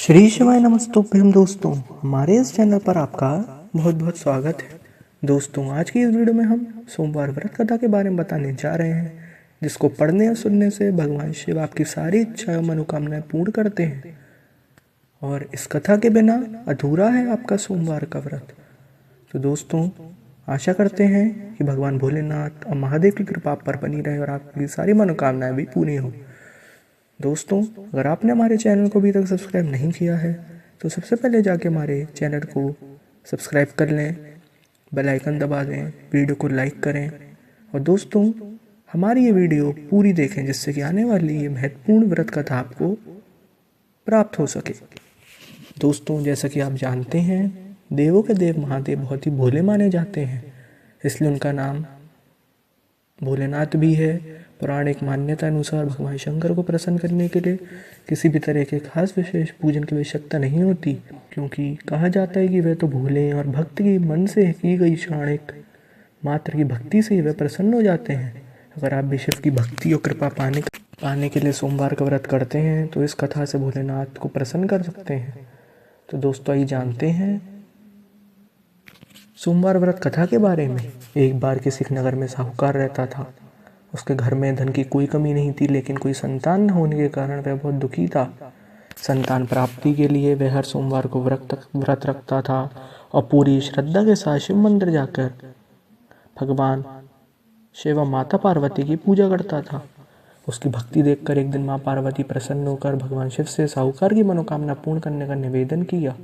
श्री शिवाय नमस्तुभ्यम दोस्तों, हमारे इस चैनल पर आपका बहुत बहुत स्वागत है। दोस्तों, आज की इस वीडियो में हम सोमवार व्रत कथा के बारे में बताने जा रहे हैं, जिसको पढ़ने और सुनने से भगवान शिव आपकी सारी इच्छाएं और मनोकामनाएं पूर्ण करते हैं। और इस कथा के बिना अधूरा है आपका सोमवार का व्रत। तो दोस्तों, आशा करते हैं कि भगवान भोलेनाथ और महादेव की कृपा आप पर बनी रहे और आपकी सारी मनोकामनाएं भी पूरी हो। दोस्तों, अगर आपने हमारे चैनल को अभी तक सब्सक्राइब नहीं किया है तो सबसे पहले जाके हमारे चैनल को सब्सक्राइब कर लें, बेल आइकन दबा दें, वीडियो को लाइक करें और दोस्तों हमारी ये वीडियो पूरी देखें, जिससे कि आने वाली ये महत्वपूर्ण व्रत कथा आपको प्राप्त हो सके। दोस्तों, जैसा कि आप जानते हैं, देवों के देव महादेव बहुत ही भोले माने जाते हैं, इसलिए उनका नाम भोलेनाथ भी है। पौराणिक मान्यता अनुसार भगवान शंकर को प्रसन्न करने के लिए किसी भी तरह के खास विशेष पूजन की आवश्यकता नहीं होती, क्योंकि कहा जाता है कि वे तो भोले हैं और भक्त की मन से की गई क्षणिक मात्र की भक्ति से ही वे प्रसन्न हो जाते हैं। अगर आप भी शिव की भक्ति और कृपा पाने के लिए सोमवार का व्रत करते हैं तो इस कथा से भोलेनाथ को प्रसन्न कर सकते हैं। तो दोस्तों, आइए जानते हैं सोमवार व्रत कथा के बारे में। एक बार किसी नगर में साहूकार रहता था। उसके घर में धन की कोई कमी नहीं थी, लेकिन कोई संतान न होने के कारण वह बहुत दुखी था। संतान प्राप्ति के लिए वह हर सोमवार को व्रत रखता था और पूरी श्रद्धा के साथ शिव मंदिर जाकर भगवान शिव और माता पार्वती की पूजा करता था। उसकी भक्ति देखकर एक दिन माँ पार्वती प्रसन्न होकर भगवान शिव से साहूकार की मनोकामना पूर्ण करने का निवेदन किया।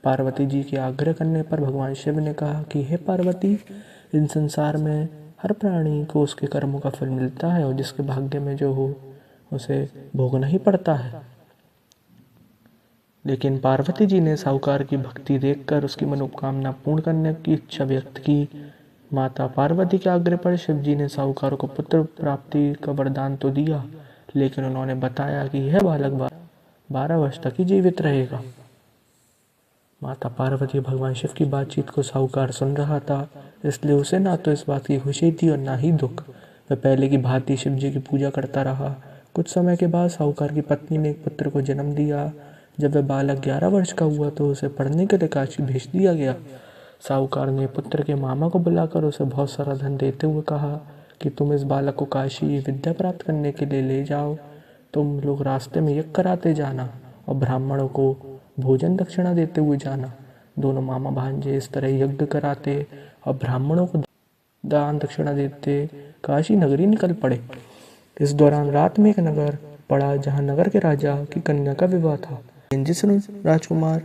पार्वती जी के आग्रह करने पर भगवान शिव ने कहा कि हे पार्वती, इन संसार में हर प्राणी को उसके कर्मों का फल मिलता है और जिसके भाग्य में जो हो उसे भोगना ही पड़ता है। लेकिन पार्वती जी ने साहूकार की भक्ति देखकर उसकी मनोकामना पूर्ण करने की इच्छा व्यक्त की। माता पार्वती के आग्रह पर शिव जी ने साहूकार को पुत्र प्राप्ति का वरदान तो दिया, लेकिन उन्होंने बताया कि यह बालक 12 वर्ष तक ही जीवित रहेगा। माता पार्वती भगवान शिव की बातचीत को साहूकार सुन रहा था, इसलिए उसे ना तो इस बात की खुशी थी और ना ही दुख। वह पहले की भांति शिव जी की पूजा करता रहा। कुछ समय के बाद साहूकार की पत्नी ने एक पुत्र को जन्म दिया। जब वह बालक 11 वर्ष का हुआ तो उसे पढ़ने के लिए काशी भेज दिया गया। साहूकार ने पुत्र के मामा को बुलाकर उसे बहुत सारा धन देते हुए कहा कि तुम इस बालक को काशी विद्या प्राप्त करने के लिए ले जाओ। तुम लोग रास्ते में यज्ञ कराते जाना और ब्राह्मणों को भोजन दक्षिणा देते हुए जाना। दोनों मामा भांजे इस तरह यज्ञ कराते और ब्राह्मणों को दान दक्षिणा देते काशी नगरी निकल पड़े। इस दौरान रात में एक नगर पड़ा जहां नगर के राजा की कन्या का विवाह था। जिस राजकुमार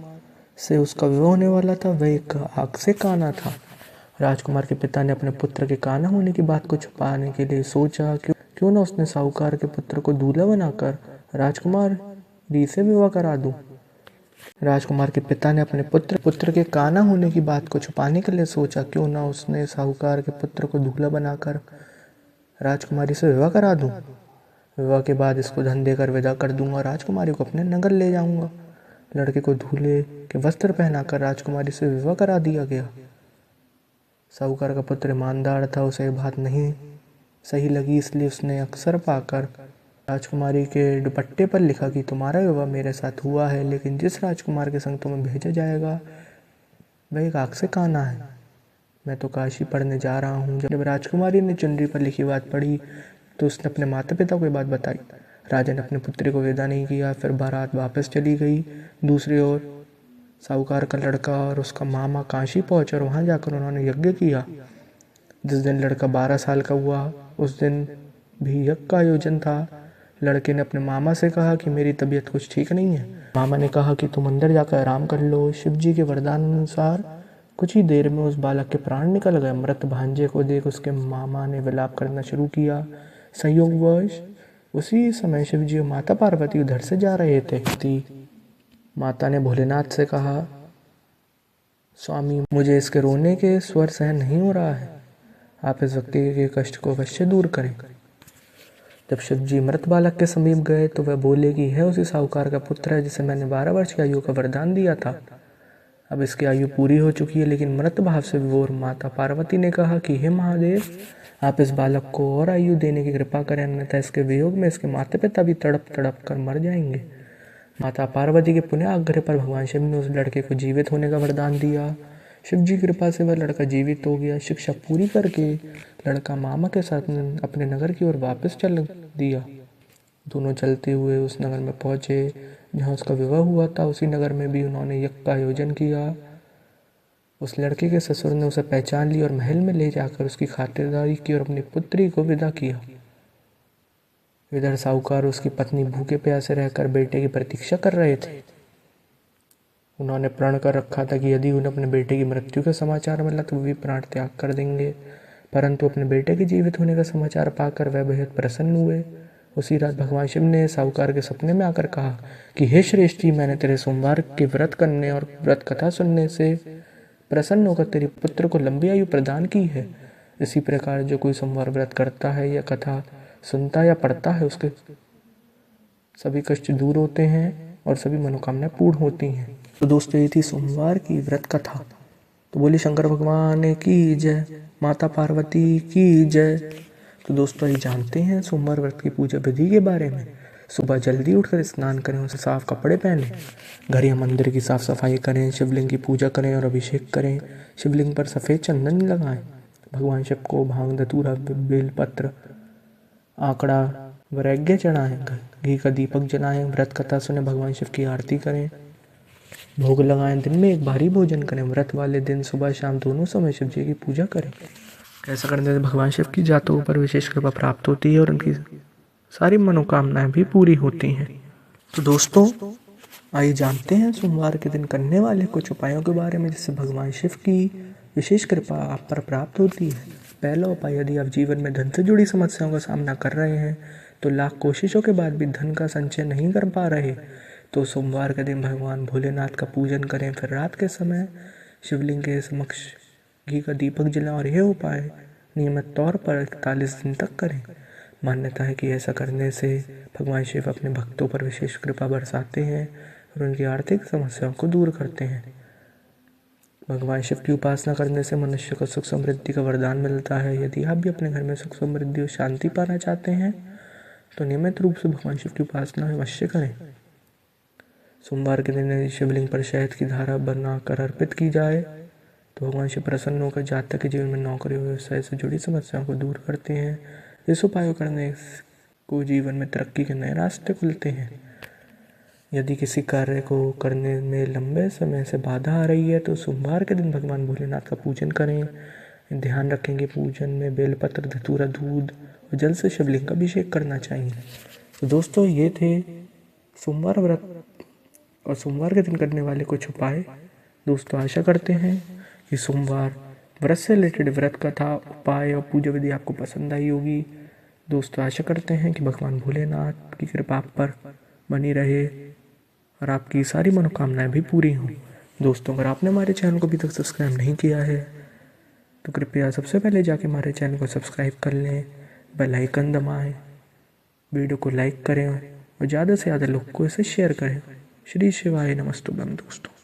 से उसका विवाह होने वाला था वह एक आग से काना था। राजकुमार के पिता ने अपने पुत्र के काना होने की बात को छुपाने के लिए सोचा क्यों न उसने साहूकार के पुत्र को दूल्हा बनाकर राजकुमारी से विवाह करा दूं। राजकुमार के पिता ने अपने पुत्र के काना होने की बात को छुपाने के लिए सोचा क्यों ना उसने साहूकार के पुत्र को दूल्हा बनाकर राजकुमारी से विवाह करा दूं। विवाह के बाद इसको धन देकर विदा कर दूंगा, राजकुमारी को अपने नगर ले जाऊंगा। लड़के को दूल्हे के वस्त्र पहनाकर राजकुमारी से विवाह करा दिया गया। साहूकार का पुत्र ईमानदार था, उसे ये बात नहीं सही लगी, इसलिए उसने अक्सर पाकर राजकुमारी के दुपट्टे पर लिखा कि तुम्हारा विवाह मेरे साथ हुआ है, लेकिन जिस राजकुमार के संग तुम्हें भेजा जाएगा वह एक आग से काना है। मैं तो काशी पढ़ने जा रहा हूँ। जब राजकुमारी ने चुनरी पर लिखी बात पढ़ी तो उसने अपने माता पिता को ये बात बताई। राजा ने अपने पुत्री को विदा नहीं किया, फिर बारात वापस चली गई। दूसरी ओर साहूकार का लड़का और उसका मामा काशी पहुंचे और वहां जाकर उन्होंने यज्ञ किया। जिस दिन लड़का 12 साल का हुआ उस दिन भी यज्ञ का आयोजन था। लड़के ने अपने मामा से कहा कि मेरी तबीयत कुछ ठीक नहीं है। मामा ने कहा कि तुम अंदर जाकर आराम कर लो। शिव जी के वरदान अनुसार कुछ ही देर में उस बालक के प्राण निकल गए। मृत भांजे को देख उसके मामा ने विलाप करना शुरू किया। संयोगवश उसी समय शिव जी और माता पार्वती उधर से जा रहे थे। माता ने भोलेनाथ से कहा, स्वामी, मुझे इसके रोने के स्वर सहन नहीं हो रहा है, आप इस व्यक्ति के कष्ट को अवश्य दूर करें। जब शिव जी मृत बालक के समीप गए तो वह बोले कि यह उसी साहूकार का पुत्र है जिसे मैंने 12 वर्ष की आयु का वरदान दिया था। अब इसकी आयु पूरी हो चुकी है, लेकिन मृत भाव से विभोर माता पार्वती ने कहा कि हे महादेव, आप इस बालक को और आयु देने की कृपा करें, अन्यथा इसके वियोग में इसके माता पिता भी तड़प तड़प कर मर जाएंगे। माता पार्वती के पुण्य आग्रह पर भगवान शिव ने उस लड़के को जीवित होने का वरदान दिया। शिव जी की कृपा से वह लड़का जीवित हो गया। शिक्षा पूरी करके लड़का मामा के साथ अपने नगर की ओर वापस चल दिया। दोनों चलते हुए उस नगर में पहुंचे जहां उसका विवाह हुआ था। उसी नगर में भी उन्होंने यज्ञ का आयोजन किया। उस लड़के के ससुर ने उसे पहचान लिया और महल में ले जाकर उसकी खातिरदारी की और अपनी पुत्री को विदा किया। इधर साहूकार उसकी पत्नी भूखे प्यासे रहकर बेटे की प्रतीक्षा कर रहे थे। उन्होंने प्रण कर रखा था कि यदि उन्हें अपने बेटे की मृत्यु का समाचार मिला तो वो भी प्राण त्याग कर देंगे, परंतु अपने बेटे के जीवित होने का समाचार पाकर वह बेहद प्रसन्न हुए। उसी रात भगवान शिव ने साहूकार के सपने में आकर कहा कि हे श्रेष्ठ जी, मैंने तेरे सोमवार के व्रत करने और व्रत कथा सुनने से प्रसन्न होकर तेरे पुत्र को लंबी आयु प्रदान की है। इसी प्रकार जो कोई सोमवार व्रत करता है या कथा सुनता या पढ़ता है उसके सभी कष्ट दूर होते हैं और सभी मनोकामनाएं पूर्ण होती हैं। तो दोस्तों, ये थी सोमवार की व्रत कथा। तो बोली शंकर भगवान की जय, माता पार्वती की जय। तो दोस्तों, ये जानते हैं सोमवार व्रत की पूजा विधि के बारे में। सुबह जल्दी उठकर स्नान करें, उसे साफ कपड़े पहनें, घर या मंदिर की साफ सफाई करें, शिवलिंग की पूजा करें और अभिषेक करें। शिवलिंग पर सफ़ेद चंदन लगाएं। भगवान शिव को भांग, धतूरा, बेलपत्र, आंकड़ा वैराग्य चढ़ाएं, घी का दीपक जलाएं, व्रत कथा सुने, भगवान शिव की आरती करें, भोग लगाएं। दिन में एक भारी भोजन करें। व्रत वाले दिन सुबह शाम दोनों समय शिव जी की पूजा करें। ऐसा करने से भगवान शिव की जातकों पर विशेष कृपा प्राप्त होती है और उनकी सारी मनोकामनाएं भी पूरी होती हैं। तो दोस्तों, आइए जानते हैं सोमवार के दिन करने वाले कुछ उपायों के बारे में जिससे भगवान शिव की विशेष कृपा आप पर प्राप्त होती है। पहला उपाय, यदि आप जीवन में धन से जुड़ी समस्याओं का सामना कर रहे हैं तो लाख कोशिशों के बाद भी धन का संचय नहीं कर पा रहे, तो सोमवार के दिन भगवान भोलेनाथ का पूजन करें। फिर रात के समय शिवलिंग के समक्ष घी का दीपक जलाएं और यह उपाय नियमित तौर पर 41 दिन तक करें। मान्यता है कि ऐसा करने से भगवान शिव अपने भक्तों पर विशेष कृपा बरसाते हैं और उनकी आर्थिक समस्याओं को दूर करते हैं। भगवान शिव की उपासना करने से मनुष्य को सुख समृद्धि का वरदान मिलता है। यदि आप भी अपने घर में सुख समृद्धि और शांति पाना चाहते हैं तो नियमित रूप से भगवान शिव की उपासना अवश्य करें। सोमवार के दिन शिवलिंग पर शहद की धारा बनाकर अर्पित की जाए तो भगवान शिव प्रसन्न होकर जातक के जीवन में नौकरी और व्यवसाय से जुड़ी समस्याओं को दूर करते हैं। इस उपाय करने को जीवन में तरक्की के नए रास्ते खुलते हैं। यदि किसी कार्य को करने में लंबे समय से बाधा आ रही है तो सोमवार के दिन भगवान भोलेनाथ का पूजन करें। ध्यान रखें कि पूजन में बेलपत्र, धतूरा, दूध और जल से शिवलिंग का अभिषेक करना चाहिए। तो दोस्तों, ये थे सोमवार व्रत और सोमवार के दिन करने वाले कुछ उपाय। दोस्तों, आशा करते हैं कि सोमवार व्रत से रिलेटेड व्रत कथा, उपाय और पूजा विधि आपको पसंद आई होगी। दोस्तों, आशा करते हैं कि भगवान भोलेनाथ की कृपा आप पर बनी रहे और आपकी सारी मनोकामनाएं भी पूरी हों। दोस्तों, अगर आपने हमारे चैनल को अभी तक सब्सक्राइब नहीं किया है तो कृपया सबसे पहले जाके हमारे चैनल को सब्सक्राइब कर लें, बेल आइकन दबाएं, वीडियो को लाइक करें और ज़्यादा से ज़्यादा लोग को इसे शेयर करें। श्री शिवाय नमस्तुभ्यं दोस्तों।